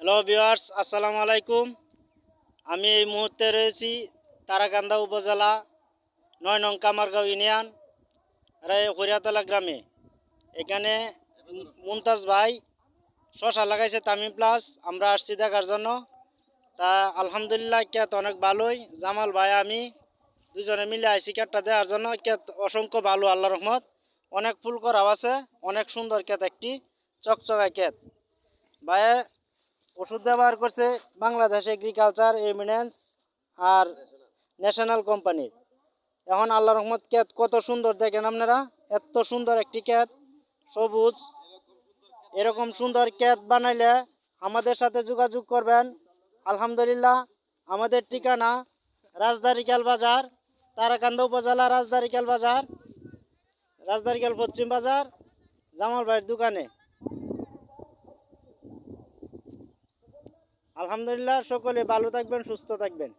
Hello viewers, আসসালামু আলাইকুম। আমি এই মুহূর্তে রয়েছি তারাকান্দা উপজেলা ৯ নং কামারগাঁও ইউনিয়ন হরিয়াতলা গ্রামে। এখানে মুমতাজ ভাই শশা লাগাইছে তামিম প্লাস, আমরা আসছি দেখার জন্য। তা আলহামদুলিল্লাহ ক্ষেত অনেক ভালোই। জামাল ভাই আমি দুজনে মিলে আইসি ক্ষেতটা দেওয়ার জন্য। ক্ষেত অসংখ্য ভালো, আল্লাহ রহমত। অনেক ফুল করাও আছে, অনেক সুন্দর ক্ষেত, একটি চকচকা ক্ষেত। ভাই ওষুধ ব্যবহার করছে বাংলাদেশ এগ্রিকালচার এমিনেন্স আর ন্যাশনাল কোম্পানির। এখন আল্লাহ রহমত ক্ষেত কত সুন্দর দেখেন আপনারা, এত সুন্দর একটি ক্ষেত, সবুজ। এরকম সুন্দর ক্ষেত বানাইলে আমাদের সাথে যোগাযোগ করবেন। আলহামদুলিল্লাহ, আমাদের ঠিকানা রাজদারিকাল বাজার, তারাকান্দা উপজেলা রাজদারিকাল বাজার, রাজদারিকাল পশ্চিম বাজার, জামাল ভাইয়ের দোকানে। আলহামদুলিল্লাহ, সকলে ভালো থাকবেন, সুস্থ থাকবেন।